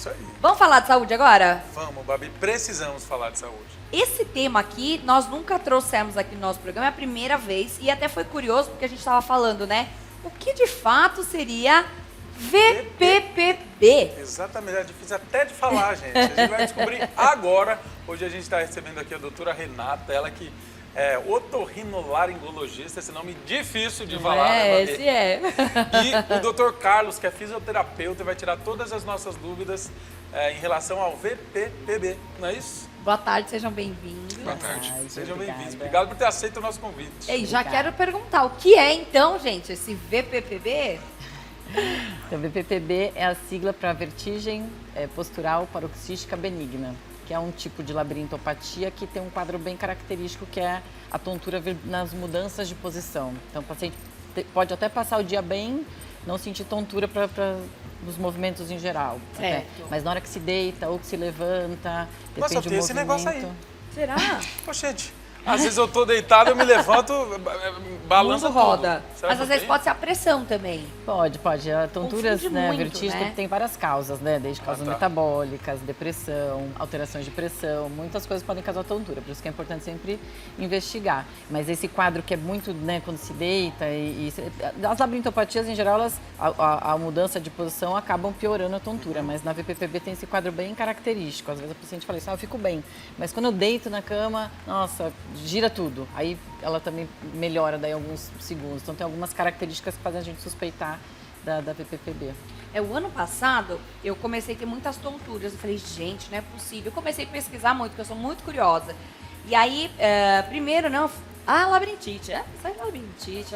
Isso aí. Vamos falar de saúde agora? Vamos, Babi, precisamos falar de saúde. Esse tema aqui, nós nunca trouxemos aqui no nosso programa, é a primeira vez, e até foi curioso, porque a gente estava falando, né? O que de fato seria VPPB? Exatamente, é difícil até de falar, gente. A gente vai descobrir agora. Hoje a gente está recebendo aqui a doutora Renata, ela que é otorrinolaringologista, esse nome difícil de falar, né, Babi? Esse é. E o doutor Carlos, que é fisioterapeuta, vai tirar todas as nossas dúvidas em relação ao VPPB, não é isso? Boa tarde, sejam bem-vindos. Boa tarde. Ai, Sejam obrigada. bem-vindos. Obrigado por ter aceito o nosso convite. E já Obrigada. quero perguntar, o que é então, gente, esse VPPB? Então, VPPB é a sigla para vertigem postural paroxística benigna, que é um tipo de labirintopatia que tem um quadro bem característico, que é a tontura nas mudanças de posição. Então, o paciente pode até passar o dia bem, não sentir tontura nos movimentos em geral. Certo. Mas na hora que se deita ou que se levanta, Nossa, depende eu do tenho esse negócio aí. movimento. Será? Pô, gente, às vezes eu tô deitado, eu me levanto, balança Mundo roda. tudo. Será Mas que às eu vezes tenho? pode ser a pressão também. Pode. A tonturas, Confunde né, muito, vertigem né? tem várias causas, né? Desde causas tá. metabólicas, depressão, alterações de pressão, muitas coisas podem causar tontura, por isso que é importante sempre investigar. Mas esse quadro que é muito, né, quando se deita as labirintopatias, em geral, a mudança de posição acabam piorando a tontura, mas na VPPB tem esse quadro bem característico. Às vezes a paciente fala assim, eu fico bem, mas quando eu deito na cama, nossa, gira tudo. Aí ela também melhora daí alguns segundos. Então tem algumas características que fazem a gente suspeitar da VPPB. O ano passado, eu comecei a ter muitas tonturas. Eu falei, gente, não é possível. Eu comecei a pesquisar muito, porque eu sou muito curiosa. E aí, primeiro, não... labirintite. Sai labirintite,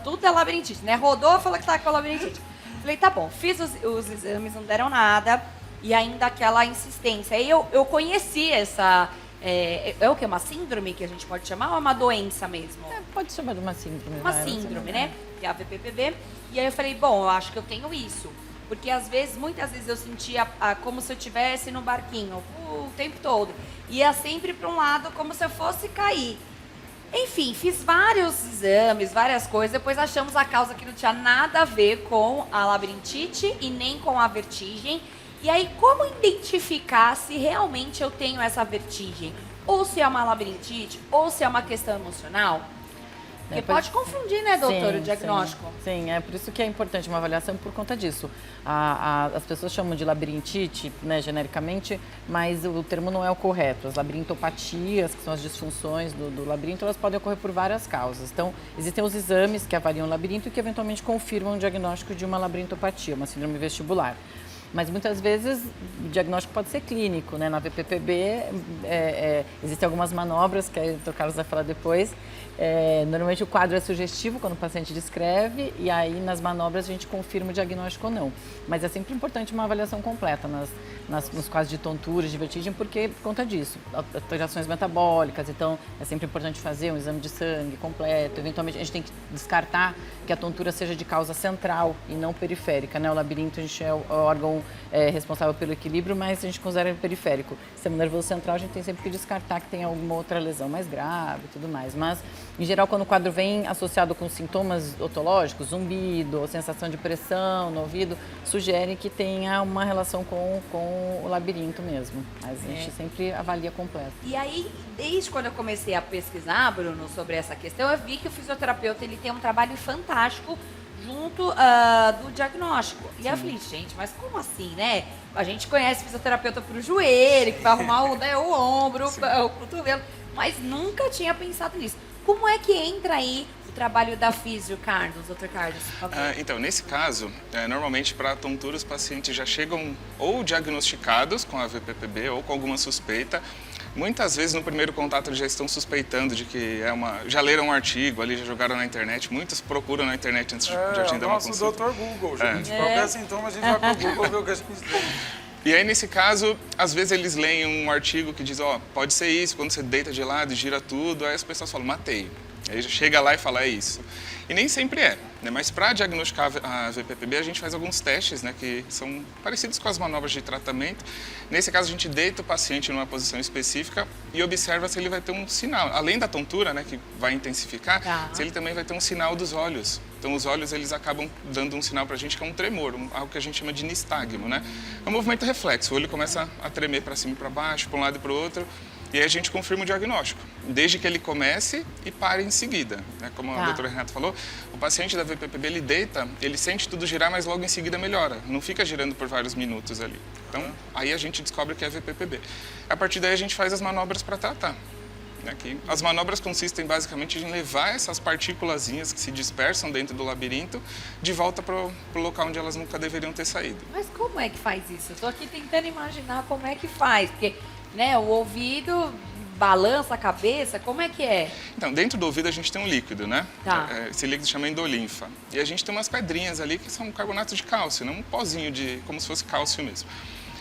tudo é labirintite, né? Rodou, falou que tá com labirintite. Falei, tá bom. Fiz os exames, não deram nada. E ainda aquela insistência. Aí eu conheci essa... É o que? Uma síndrome que a gente pode chamar ou é uma doença mesmo? Pode chamar de uma síndrome. Uma né? síndrome, né? Que é a VPPB. E aí eu falei, bom, eu acho que eu tenho isso. Porque muitas vezes eu sentia como se eu estivesse no barquinho o tempo todo. Ia sempre para um lado como se eu fosse cair. Enfim, fiz vários exames, várias coisas. Depois achamos a causa que não tinha nada a ver com a labirintite e nem com a vertigem. E aí, como identificar se realmente eu tenho essa vertigem? Ou se é uma labirintite, ou se é uma questão emocional? Porque pode confundir, né, doutor, Sim, o diagnóstico? Sim, é por isso que é importante uma avaliação por conta disso. As pessoas chamam de labirintite, né, genericamente, mas o termo não é o correto. As labirintopatias, que são as disfunções do labirinto, elas podem ocorrer por várias causas. Então, existem os exames que avaliam o labirinto e que eventualmente confirmam o diagnóstico de uma labirintopatia, uma síndrome vestibular. Mas muitas vezes o diagnóstico pode ser clínico, né? Na VPPB existem algumas manobras, que o Dr. Carlos vai falar depois. Normalmente o quadro é sugestivo quando o paciente descreve e aí nas manobras a gente confirma o diagnóstico ou não. Mas é sempre importante uma avaliação completa nos quadros de tontura, de vertigem, porque por conta disso, alterações metabólicas, então é sempre importante fazer um exame de sangue completo. Eventualmente a gente tem que descartar que a tontura seja de causa central e não periférica, né? O labirinto a gente é o órgão responsável pelo equilíbrio, mas a gente considera ele periférico. Sistema nervoso central a gente tem sempre que descartar que tem alguma outra lesão mais grave e tudo mais. Mas, em geral, quando o quadro vem associado com sintomas otológicos, zumbido, ou sensação de pressão no ouvido, sugere que tenha uma relação com o labirinto mesmo. Mas a gente sempre avalia completo. E aí, desde quando eu comecei a pesquisar, Bruno, sobre essa questão, eu vi que o fisioterapeuta ele tem um trabalho fantástico junto do diagnóstico. E aí eu falei, gente, mas como assim, né? A gente conhece fisioterapeuta pro joelho, que vai arrumar o ombro, o cotovelo, mas nunca tinha pensado nisso. Como é que entra aí o trabalho da físio, Carlos, doutor Carlos? Por favor. Então, nesse caso, normalmente para tontura os pacientes já chegam ou diagnosticados com a VPPB ou com alguma suspeita. Muitas vezes no primeiro contato eles já estão suspeitando de que já leram um artigo ali, já jogaram na internet. Muitos procuram na internet antes de agendar uma nosso consulta. doutor Google, gente. Qualquer sintoma a gente vai pro Google ver o que a gente tem. E aí, nesse caso, às vezes eles leem um artigo que diz, pode ser isso, quando você deita de lado e gira tudo, aí as pessoas falam, matei. Aí já chega lá e fala, é isso. E nem sempre é, né? Mas para diagnosticar a VPPB, a gente faz alguns testes, né, que são parecidos com as manobras de tratamento. Nesse caso, a gente deita o paciente numa posição específica e observa se ele vai ter um sinal. Além da tontura, né, que vai intensificar, se ele também vai ter um sinal dos olhos. Então os olhos eles acabam dando um sinal para a gente que é um tremor, algo que a gente chama de nistagmo, né? É um movimento reflexo, o olho começa a tremer para cima e para baixo, para um lado e para o outro, e aí a gente confirma o diagnóstico, desde que ele comece e pare em seguida, né? Como a doutora Renata falou, o paciente da VPPB ele deita, ele sente tudo girar, mas logo em seguida melhora, não fica girando por vários minutos ali. Então aí a gente descobre que é VPPB. A partir daí a gente faz as manobras para tratar. Aqui. As manobras consistem basicamente em levar essas partículazinhas que se dispersam dentro do labirinto de volta para o local onde elas nunca deveriam ter saído. Mas como é que faz isso? Eu tô aqui tentando imaginar como é que faz, porque, né, o ouvido balança a cabeça, como é que é? Então, dentro do ouvido a gente tem um líquido, né? Tá. Esse líquido chama endolinfa. E a gente tem umas pedrinhas ali que são carbonato de cálcio, né? Um pozinho de, como se fosse cálcio mesmo.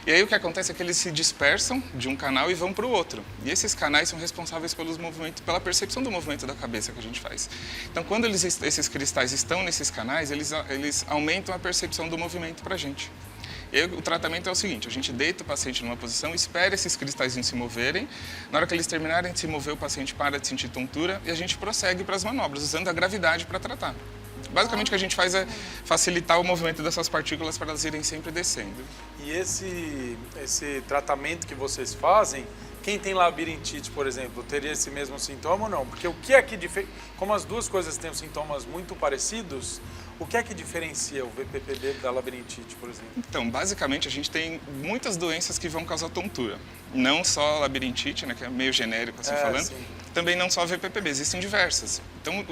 E aí o que acontece é que eles se dispersam de um canal e vão para o outro. E esses canais são responsáveis pelos movimentos, pela percepção do movimento da cabeça que a gente faz. Então, quando esses cristais estão nesses canais, eles aumentam a percepção do movimento para a gente. E aí, o tratamento é o seguinte, a gente deita o paciente numa posição, espera esses cristalzinhos se moverem. Na hora que eles terminarem de se mover, o paciente para de sentir tontura e a gente prossegue para as manobras, usando a gravidade para tratar. Basicamente, o que a gente faz é facilitar o movimento dessas partículas para elas irem sempre descendo. E esse tratamento que vocês fazem, quem tem labirintite, por exemplo, teria esse mesmo sintoma ou não? Porque o que é que como as duas coisas têm sintomas muito parecidos, o que é que diferencia o VPPB da labirintite, por exemplo? Então, basicamente, a gente tem muitas doenças que vão causar tontura. Não só a labirintite, né, que é meio genérico assim falando, sim. Também não só a VPPB, existem diversas. Então,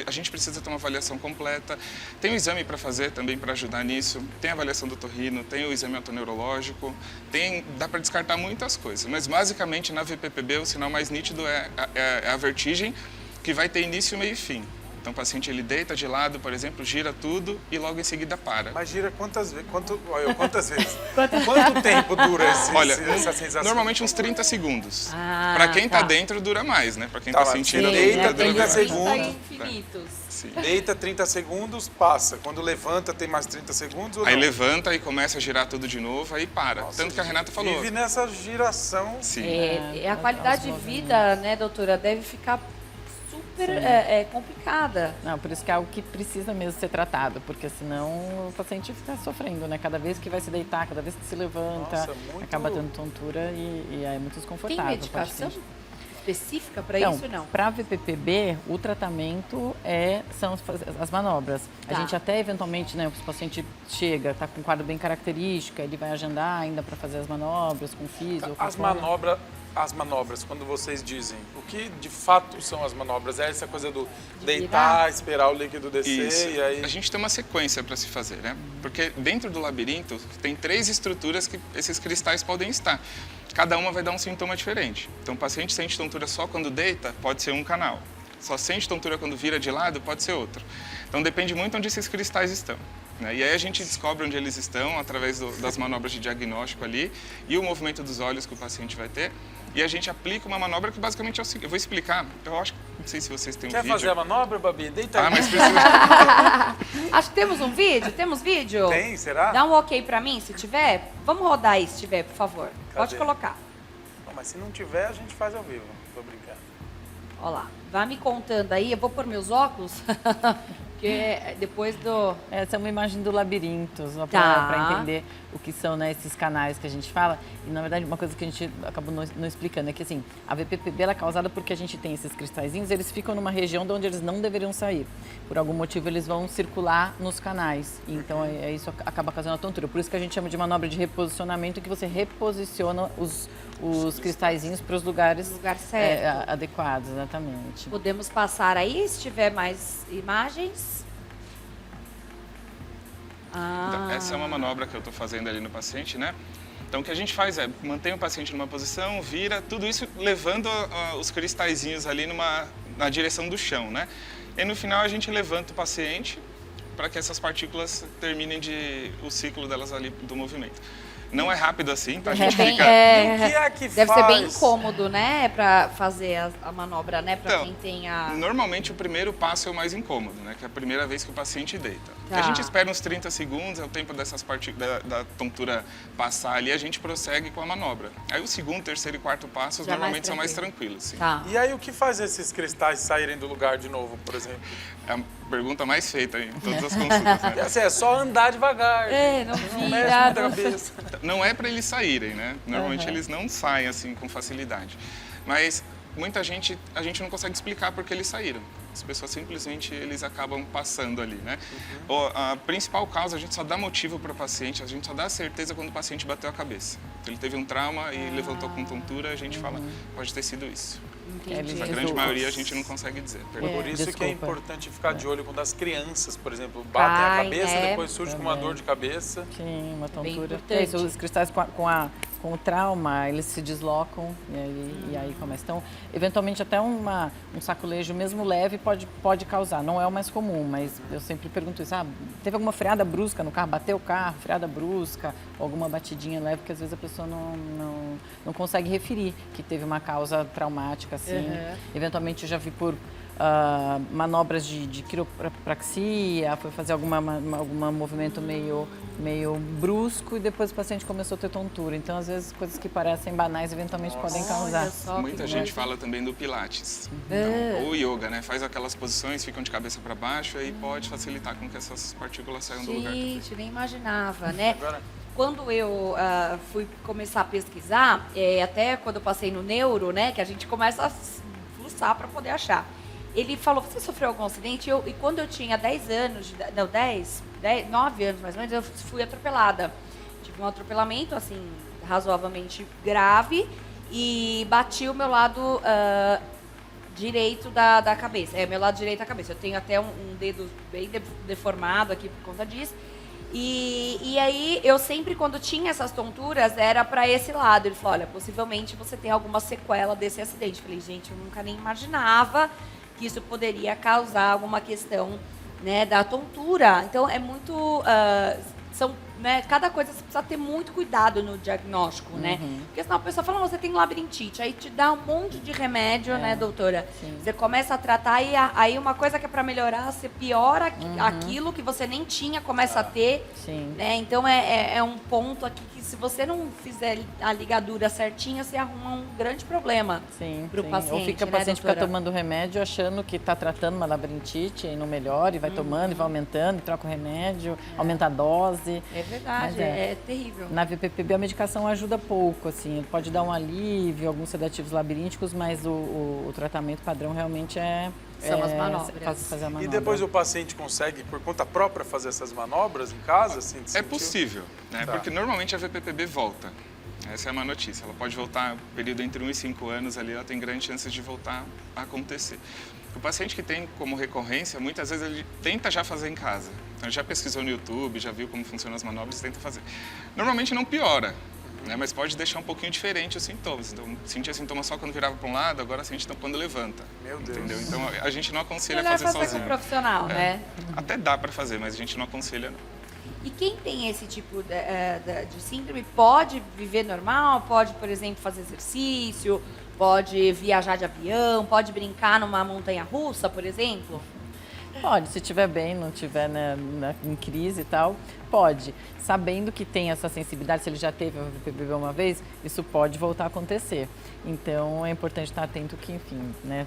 a gente precisa ter uma avaliação completa. Tem o exame para fazer também para ajudar nisso. Tem a avaliação do otorrino, tem o exame autoneurológico, dá para descartar muitas coisas. Mas, basicamente, na VPPB, o sinal mais nítido é a vertigem, que vai ter início, meio e fim. Então, o paciente ele deita de lado, por exemplo, gira tudo e logo em seguida para. Mas gira quantas vezes? Quanto tempo dura essa sensação? Normalmente uns 30 segundos. Para quem está dentro, dura mais, né? Para quem está sentindo a deita, dor, dura 30 mais. segundos. Infinitos. Sim. Deita 30 segundos, passa. Quando levanta, tem mais 30 segundos ou Aí não? levanta e começa a girar tudo de novo, aí para. Nossa, Tanto que a Renata falou. Vive nessa giração. Sim. A qualidade de vida, né, doutora, deve ficar super complicada. Não, por isso que é algo que precisa mesmo ser tratado, porque senão o paciente fica sofrendo, né? Cada vez que vai se deitar, cada vez que se levanta, Nossa, muito... acaba tendo tontura e é muito desconfortável. Tem medicação específica para Então, isso ou não? para VPPB, o tratamento são as manobras. Tá. A gente até, eventualmente, né, o paciente chega, está com um quadro bem característico, ele vai agendar ainda para fazer as manobras com físio. As manobras, quando vocês dizem, o que de fato são as manobras? É essa coisa do deitar, esperar o líquido descer Isso. e aí... A gente tem uma sequência para se fazer, né? Porque dentro do labirinto tem 3 estruturas que esses cristais podem estar. Cada uma vai dar um sintoma diferente. Então, o paciente sente tontura só quando deita, pode ser um canal. Só sente tontura quando vira de lado, pode ser outro. Então, depende muito onde esses cristais estão. Né? E aí a gente descobre onde eles estão através das manobras de diagnóstico ali e o movimento dos olhos que o paciente vai ter. E a gente aplica uma manobra que basicamente é o seguinte, eu vou explicar, eu acho que, não sei se vocês têm um vídeo. Quer fazer a manobra, Babi? Deita aí. Mas precisa... Acho que temos um vídeo. Temos vídeo? Tem, será? Dá um ok pra mim, se tiver. Vamos rodar aí, se tiver, por favor. Pode colocar. Não, mas se não tiver, a gente faz ao vivo. Tô brincando. Olha lá. Vai me contando aí. Eu vou pôr meus óculos. Porque depois do... Essa é uma imagem do labirinto, só Tá. para entender o que são, né, esses canais que a gente fala. E, na verdade, uma coisa que a gente acabou não explicando é que, assim, a VPPB ela é causada porque a gente tem esses cristalzinhos, eles ficam numa região de onde eles não deveriam sair. Por algum motivo, eles vão circular nos canais. Então, isso acaba causando a tontura. Por isso que a gente chama de manobra de reposicionamento, que você reposiciona os cristalzinhos para os lugares Lugar certo. adequados, exatamente. Podemos passar aí, se tiver mais imagens. Então, essa é uma manobra que eu estou fazendo ali no paciente, né? Então, o que a gente faz é mantém o paciente numa posição, vira, tudo isso levando os cristalzinhos ali na direção do chão, né? E no final a gente levanta o paciente para que essas partículas terminem o ciclo delas ali do movimento. Não é rápido assim, tá? A gente fica... O que é que Deve faz? ser bem incômodo, né? Pra fazer a manobra, né? Pra Então, quem tem a... Normalmente o primeiro passo é o mais incômodo, né? Que é a primeira vez que o paciente deita. Tá. A gente espera uns 30 segundos, é o tempo dessas partículas da tontura passar ali, a gente prossegue com a manobra. Aí o segundo, terceiro e quarto passos Já normalmente são mais mais tranquilos. Sim. Tá. E aí o que faz esses cristais saírem do lugar de novo, por exemplo? pergunta mais feita em todas as consultas, E né? assim, é só andar devagar. Não Não mexe vira. muito a cabeça. Não é para eles saírem, né? Normalmente eles não saem assim com facilidade. Mas muita gente, a gente não consegue explicar por que eles saíram. As pessoas simplesmente, eles acabam passando ali, né? A principal causa, a gente só dá motivo para o paciente, a gente só dá certeza quando o paciente bateu a cabeça. Então, ele teve um trauma e levantou com tontura, a gente fala, pode ter sido isso. Entendi. Mas a grande maioria a gente não consegue dizer. Perdão. Por isso que é desculpa. importante ficar de olho quando as crianças, por exemplo, batem a Ai, cabeça, é. depois surge com uma dor de cabeça. Sim, uma Bem tontura. importante. É isso, os cristais com o trauma, eles se deslocam e aí começa. Então, eventualmente até um saculejo mesmo leve pode causar. Não é o mais comum, mas eu sempre pergunto isso. Teve alguma freada brusca no carro? Bateu o carro, freada brusca, ou alguma batidinha leve, que às vezes a pessoa não consegue referir que teve uma causa traumática, assim. Eventualmente eu já vi por manobras de quiropraxia, foi fazer algum movimento meio brusco e depois o paciente começou a ter tontura. Então, às vezes, coisas que parecem banais eventualmente podem causar. Olha só, Muita que gente bom. fala também do Pilates, então, ou yoga, né? Faz aquelas posições, ficam de cabeça para baixo e pode facilitar com que essas partículas saiam do lugar. Gente, nem imaginava, né? Agora, Quando eu fui começar a pesquisar, até quando eu passei no neuro, né, que a gente começa a fuçar para poder achar. Ele falou, você sofreu algum acidente? E quando eu tinha 10 anos, 9 anos mais ou menos, eu fui atropelada. Tive um atropelamento, assim, razoavelmente grave e bati o meu lado direito da cabeça. Meu lado direito da cabeça. Eu tenho até um dedo bem deformado aqui por conta disso. E aí, eu sempre, quando tinha essas tonturas, era para esse lado. Ele falou, olha, possivelmente você tem alguma sequela desse acidente. Eu falei, gente, eu nunca nem imaginava que isso poderia causar alguma questão, né, da tontura. Então, é muito... cada coisa você precisa ter muito cuidado no diagnóstico, né? Porque senão a pessoa fala, você tem labirintite, aí te dá um monte de remédio, né, doutora? Sim. Você começa a tratar e aí uma coisa que é para melhorar, você piora aquilo que você nem tinha, começa a ter, Sim. né? Então é um ponto aqui que se você não fizer a ligadura certinha, você arruma um grande problema Sim, para o sim. paciente, Ou fica o né, paciente fica doutora? tomando remédio achando que está tratando uma labirintite e não melhora, e vai tomando, e vai aumentando, e troca o remédio, aumenta a dose. É verdade, Mas é terrível. Na VPPB a medicação ajuda pouco, assim, pode dar um alívio, alguns sedativos labirínticos, mas o tratamento padrão realmente São as manobras. fazer a manobra. e depois o paciente consegue, por conta própria, fazer essas manobras em casa? Assim, É possível, né? Tá. Porque normalmente a VPPB volta. Essa é uma notícia. Ela pode voltar, período entre 1 e 5 anos ali, ela tem grandes chances de voltar a acontecer. O paciente que tem como recorrência, muitas vezes ele tenta já fazer em casa. Então, ele já pesquisou no YouTube, já viu como funcionam as manobras e tenta fazer. Normalmente não piora, né? Mas pode deixar um pouquinho diferente os sintomas. Então, sentia sintomas só quando virava para um lado, agora sente quando levanta. Meu Deus. Entendeu? Então, a gente não aconselha Melhor fazer fazer com sozinho. um profissional, né? Até dá para fazer, mas a gente não aconselha, não. E quem tem esse tipo de síndrome pode viver normal? Pode, por exemplo, fazer exercício? Pode viajar de avião? Pode brincar numa montanha-russa, por exemplo? Pode, se estiver bem, não estiver em crise e tal, pode. Sabendo que tem essa sensibilidade, se ele já teve a VPPB uma vez, isso pode voltar a acontecer. Então, é importante estar atento que, enfim, né,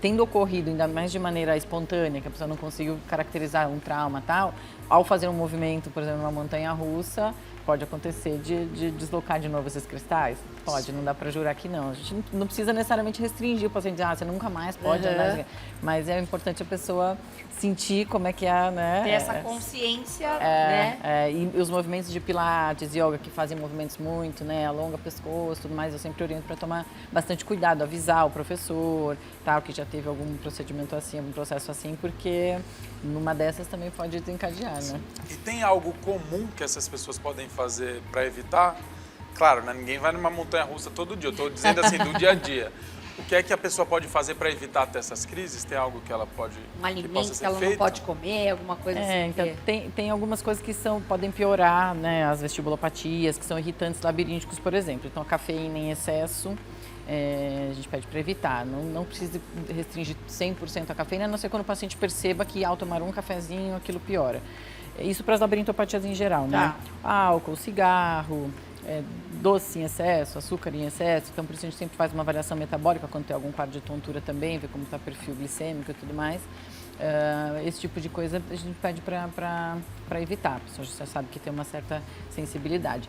tendo ocorrido, ainda mais de maneira espontânea, que a pessoa não conseguiu caracterizar um trauma e tal, ao fazer um movimento, por exemplo, numa montanha-russa, pode acontecer de deslocar de novo esses cristais? Pode, não dá para jurar que não. A gente não precisa necessariamente restringir o paciente, você nunca mais pode andar. Mas é importante a pessoa sentir como é que é, né? Ter essa consciência, né? E os movimentos de pilates, yoga, que fazem movimentos muito, né? Alonga pescoço, tudo mais, eu sempre oriento para tomar bastante cuidado, avisar o professor, tal, que já teve algum procedimento assim, algum processo assim, porque numa dessas também pode desencadear, né? E tem algo comum que essas pessoas podem fazer para evitar? Claro, né? Ninguém vai numa montanha-russa todo dia. Eu estou dizendo assim, do dia a dia. O que é que a pessoa pode fazer para evitar ter essas crises? Tem algo que ela pode... Um alimento possa que ser ela não feito? pode comer, alguma coisa assim. Então, tem algumas coisas que podem piorar, né? As vestibulopatias, que são irritantes labirínticos, por exemplo. Então, a cafeína em excesso, a gente pede para evitar. Não precisa restringir 100% a cafeína, a não ser quando o paciente perceba que ao tomar um cafezinho, aquilo piora. Isso para as labirintopatias em geral, né? Álcool, cigarro, doce em excesso, açúcar em excesso. Então, por isso a gente sempre faz uma avaliação metabólica quando tem algum quadro de tontura também, ver como está o perfil glicêmico e tudo mais. esse tipo de coisa a gente pede para evitar. A pessoa já sabe que tem uma certa sensibilidade.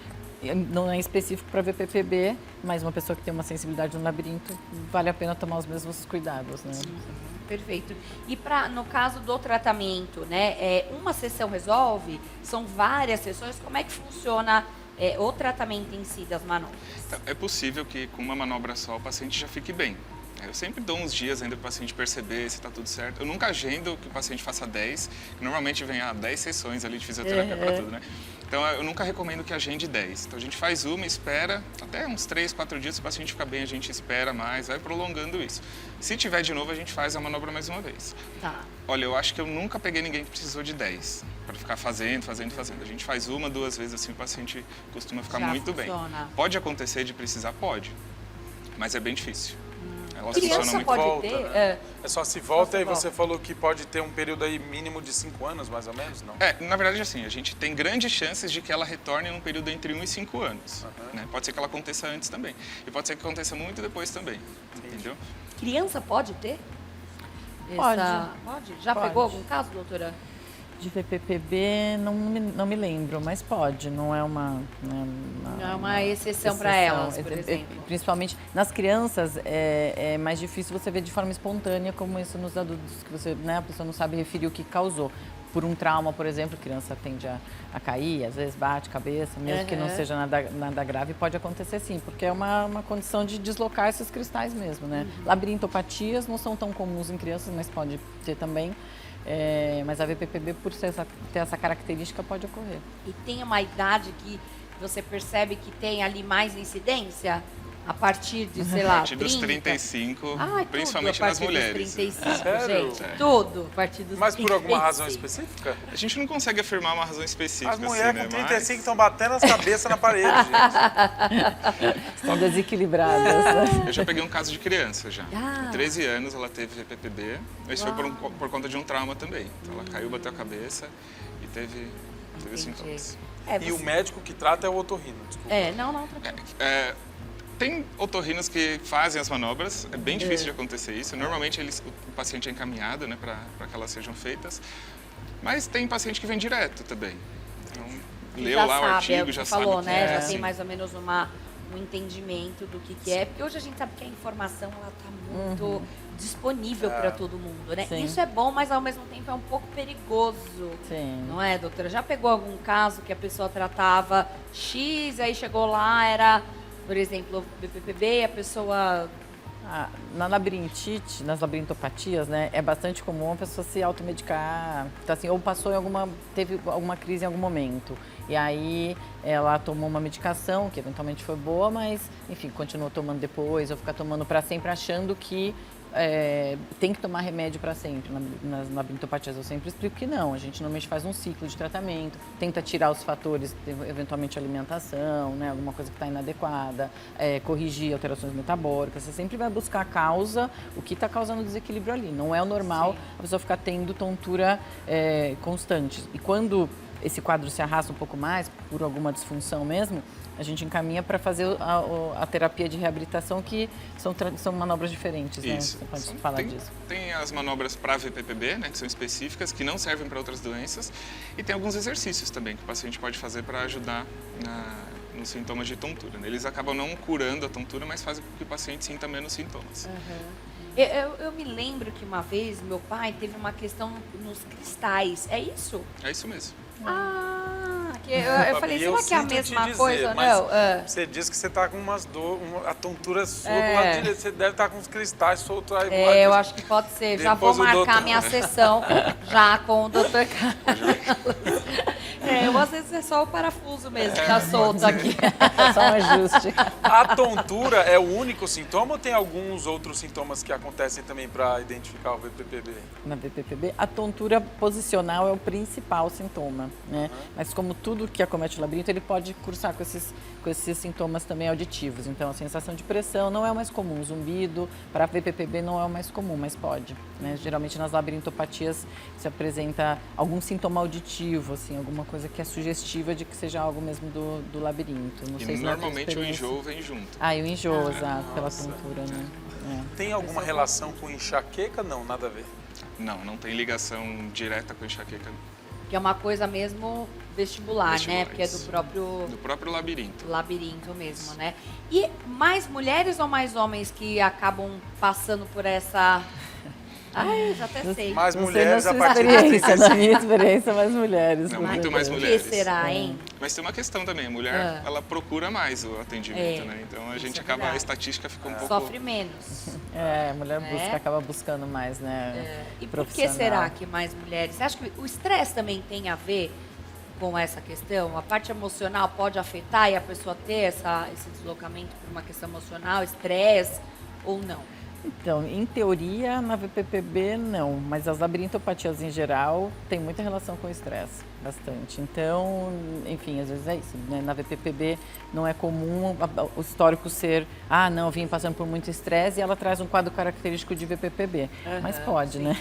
Não é específico para VPPB, mas uma pessoa que tem uma sensibilidade no labirinto, vale a pena tomar os mesmos cuidados, né? Perfeito. E no caso do tratamento, né? Uma sessão resolve? São várias sessões? Como é que funciona o tratamento em si das manobras? Então, é possível que com uma manobra só o paciente já fique bem. Eu sempre dou uns dias ainda para o paciente perceber se está tudo certo. Eu nunca agendo que o paciente faça 10, normalmente vem 10 sessões ali de fisioterapia para tudo, né? Então eu nunca recomendo que agende 10. Então a gente faz uma, espera, até uns 3, 4 dias, se o paciente ficar bem, a gente espera mais, vai prolongando isso. Se tiver de novo, a gente faz a manobra mais uma vez. Tá. Olha, eu acho que eu nunca peguei ninguém que precisou de 10, para ficar fazendo. A gente faz uma, 2 vezes assim, o paciente costuma ficar Já muito funciona. bem. Pode acontecer de precisar? Pode, mas é bem difícil. Elas Criança funcionam muito. pode volta, ter? né? É só se volta se e você volta. falou que pode ter um período aí mínimo de 5 anos, mais ou menos, não? Na verdade, assim, a gente tem grandes chances de que ela retorne num período entre 1 e 5 anos. Né? Pode ser que ela aconteça antes também. E pode ser que aconteça muito depois também. Entendeu? Criança pode ter? Pode. Pode? Já Pode. pegou algum caso, doutora? De VPPB, não me lembro, mas pode, não é uma... Não é uma exceção para elas, por exemplo. Principalmente nas crianças, é mais difícil você ver de forma espontânea como isso nos adultos, que você, né, a pessoa não sabe referir o que causou. Por um trauma, por exemplo, a criança tende a cair, às vezes bate cabeça, mesmo que não seja nada grave, pode acontecer sim, porque é uma condição de deslocar esses cristais mesmo, né? Labirintopatias não são tão comuns em crianças, mas pode ter também. Mas a VPPB, por ter essa característica, pode ocorrer. E tem uma idade que você percebe que tem ali mais incidência? A partir de, sei lá, A partir dos 30? 35, Ai, principalmente tudo a nas partir mulheres. Dos 35, Sério? gente. Tudo a partir dos Mas por alguma razão 35. específica? A gente não consegue afirmar uma razão específica. As mulheres assim, com né? 35 estão batendo as cabeças na parede, gente. Estão desequilibradas. Eu já peguei um caso de criança já. Ah. Com 13 anos ela teve VPPB, mas foi por conta de um trauma também. Então ela caiu, bateu a cabeça e teve sintomas. E o médico que trata é o otorrino, desculpa. Não, tranquilo. Tem otorrinos que fazem as manobras, é bem difícil de acontecer isso. Normalmente o paciente é encaminhado, né, para que elas sejam feitas, mas tem paciente que vem direto também. Então, leu Já lá o sabe, artigo, que já você sabe falou, que né? é. Já Sim. tem mais ou menos um entendimento do que é, porque hoje a gente sabe que a informação ela tá muito disponível para todo mundo, né? Sim. Isso é bom, mas ao mesmo tempo é um pouco perigoso. Sim. Não é, doutora? Já pegou algum caso que a pessoa tratava X, aí chegou lá, era, por exemplo, BPPB, a pessoa... Na labirintite, nas labirintopatias, né, é bastante comum a pessoa se automedicar, então, assim, ou teve alguma crise em algum momento. E aí ela tomou uma medicação que eventualmente foi boa, mas, enfim, continuou tomando depois, ou ficar tomando para sempre achando que tem que tomar remédio para sempre nas labirintopatias. Eu sempre explico que não, a gente normalmente faz um ciclo de tratamento, tenta tirar os fatores, eventualmente alimentação, né, alguma coisa que está inadequada, corrigir alterações metabólicas. Você sempre vai buscar a causa, o que está causando o desequilíbrio ali. Não é o normal a pessoa ficar tendo tontura constante. E quando esse quadro se arrasta um pouco mais, por alguma disfunção mesmo, a gente encaminha para fazer a terapia de reabilitação, que são manobras diferentes, né? Isso. Você pode falar disso. Tem as manobras para VPPB, né, que são específicas, que não servem para outras doenças. E tem alguns exercícios também que o paciente pode fazer para ajudar nos sintomas de tontura, né? Eles acabam não curando a tontura, mas fazem com que o paciente sinta menos sintomas. Eu me lembro que uma vez meu pai teve uma questão nos cristais. É isso? É isso mesmo. Eu falei, E eu será que é a sinto te mesma dizer, coisa ou mas não? Você disse que você tá com a tontura sua do lado direito. Você deve estar com os cristais soltos aí. Eu acho que pode ser. Já vou Depois o marcar doutor. minha sessão já com o doutor Carlos. Eu às vezes é só o parafuso mesmo que tá solto aqui. Só um ajuste. A tontura é o único sintoma ou tem alguns outros sintomas que acontecem também para identificar o VPPB? Na VPPB, a tontura posicional é o principal sintoma, né? Mas como tudo que acomete o labirinto, ele pode cursar com esses sintomas também auditivos. Então, a sensação de pressão não é o mais comum. Zumbido, para VPPB, não é o mais comum, mas pode, né? Geralmente, nas labirintopatias, se apresenta algum sintoma auditivo, assim, alguma coisa que é sugestiva de que seja algo mesmo do labirinto. Não sei E se na tua normalmente o experiência. enjoo vem junto. Ah, e o enjoo, exato, pela tontura, né? Tem alguma relação com enxaqueca? Não, nada a ver. Não tem ligação direta com enxaqueca. Que é uma coisa mesmo vestibular, né? Vestibular, Porque é do isso. próprio Do próprio labirinto. labirinto mesmo, né? E mais mulheres ou mais homens que acabam passando por essa... Ai, já até sei. Mais Não sei mulheres na a sua partir dos experiência, 35. na minha experiência, mais mulheres. Não, com muito certeza. mais Por mulheres. que será, hein? Mas tem uma questão também, a mulher, ela procura mais o atendimento, É, né? Então a isso gente é acaba, a verdade. estatística fica um pouco... Sofre menos. É, a mulher Né? acaba buscando mais, né? E por que profissional. será que mais mulheres? Você acha que o estresse também tem a ver com essa questão? A parte emocional pode afetar e a pessoa ter esse deslocamento por uma questão emocional, estresse ou não? Então, em teoria, na VPPB não, mas as labirintopatias em geral têm muita relação com o estresse, bastante. Então, enfim, às vezes é isso, né? Na VPPB não é comum o histórico ser, não, vim passando por muito estresse e ela traz um quadro característico de VPPB. Mas pode, né?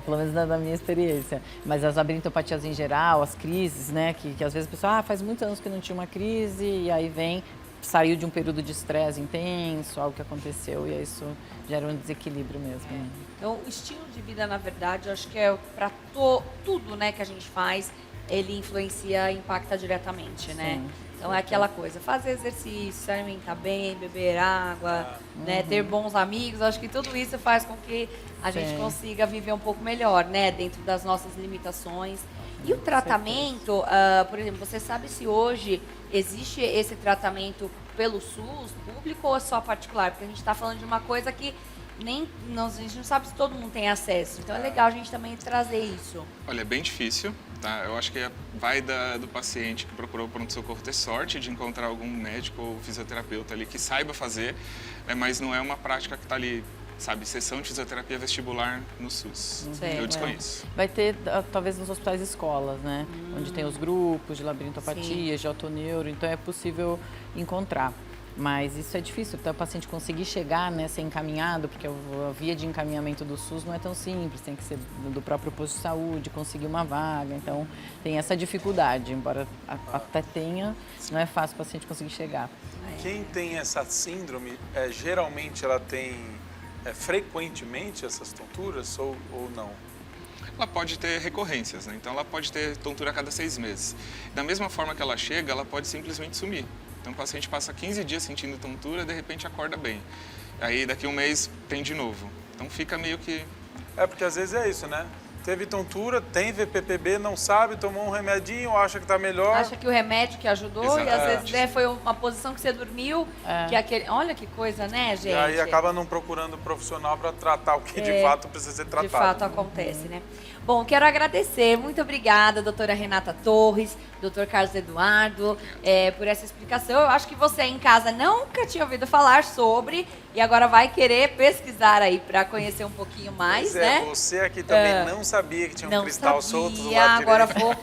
Pelo menos da minha experiência. Mas as labirintopatias em geral, as crises, né? Que às vezes a pessoa, faz muitos anos que não tinha uma crise e aí saiu de um período de estresse intenso, algo que aconteceu e aí isso gera um desequilíbrio mesmo. Né? Então, o estilo de vida, na verdade, eu acho que é para tudo, né, que a gente faz, ele influencia, impacta diretamente, né? Sim, Então é aquela coisa, fazer exercício, se alimentar bem, beber água, né, ter bons amigos, acho que tudo isso faz com que a gente Sim. consiga viver um pouco melhor, né, dentro das nossas limitações. E o tratamento, por exemplo, você sabe se hoje existe esse tratamento pelo SUS, público ou só particular? Porque a gente está falando de uma coisa que a gente não sabe se todo mundo tem acesso. Então é legal a gente também trazer isso. Olha, é bem difícil, tá? Eu acho que vai do paciente que procurou o pronto-socorro ter sorte de encontrar algum médico ou fisioterapeuta ali que saiba fazer, né? Mas não é uma prática que está ali, sabe, sessão de fisioterapia vestibular no SUS. Certo. Eu desconheço. Vai ter, talvez, nos hospitais e escolas, né? Onde tem os grupos de labirintopatia, de autoneuro, então é possível encontrar. Mas isso é difícil, até o paciente conseguir chegar, né, ser encaminhado, porque a via de encaminhamento do SUS não é tão simples, tem que ser do próprio posto de saúde, conseguir uma vaga, então tem essa dificuldade, embora até tenha, não é fácil o paciente conseguir chegar. Quem tem essa síndrome, geralmente ela tem frequentemente essas tonturas ou não? Ela pode ter recorrências, né? Então ela pode ter tontura a cada 6 meses. Da mesma forma que ela chega, ela pode simplesmente sumir. Então o paciente passa 15 dias sentindo tontura, de repente acorda bem. Aí daqui a um mês tem de novo. Então fica meio que... Porque às vezes é isso, né? Teve tontura, tem VPPB, não sabe, tomou um remedinho, acha que tá melhor. Acha que o remédio que ajudou e às Exatamente. vezes foi uma posição que você dormiu, que aquele... Olha que coisa, né, gente? E aí acaba não procurando um profissional para tratar o que de fato precisa ser tratado. De fato acontece, né? Bom, quero agradecer, muito obrigada, doutora Renata Torres, doutor Carlos Eduardo, por essa explicação. Eu acho que você em casa nunca tinha ouvido falar sobre e agora vai querer pesquisar aí para conhecer um pouquinho mais, Pois né? Você aqui também não sabia que tinha um Não cristal sabia, solto do lado agora direito.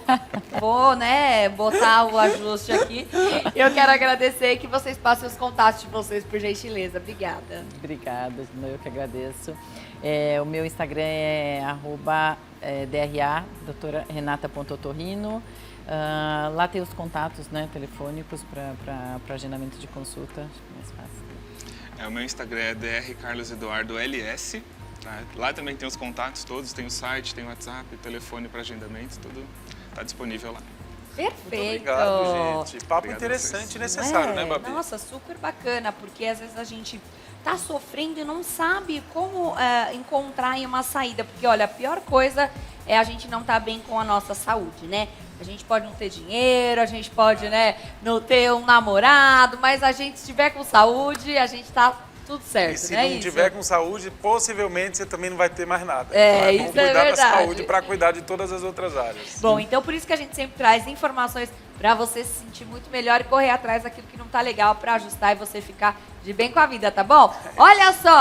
vou, né, botar o ajuste aqui. Eu quero agradecer que vocês passem os contatos de vocês, por gentileza. Obrigada. Obrigada, eu que agradeço. O meu Instagram é @DRA, doutora Renata.otorrino. Lá tem os contatos, né, telefônicos para agendamento de consulta, acho que é mais fácil. O meu Instagram é drcarloseduardols. Tá? Lá também tem os contatos todos, tem o site, tem o WhatsApp, o telefone para agendamento, tudo está disponível lá. Perfeito. Obrigado, gente. Papo Obrigado a interessante e vocês. necessário, né, Babi? Nossa, super bacana, porque às vezes a gente tá sofrendo e não sabe como encontrar aí uma saída. Porque, olha, a pior coisa é a gente não estar bem com a nossa saúde, né? A gente pode não ter dinheiro, a gente pode, né, não ter um namorado, mas a gente estiver com saúde, a gente tá tudo certo, E se né? não tiver com saúde, possivelmente você também não vai ter mais nada. É, Então, isso vamos é cuidar da verdade. saúde para cuidar de todas as outras áreas. Bom, então por isso que a gente sempre traz informações para você se sentir muito melhor e correr atrás daquilo que não tá legal para ajustar e você ficar de bem com a vida, tá bom? Olha só!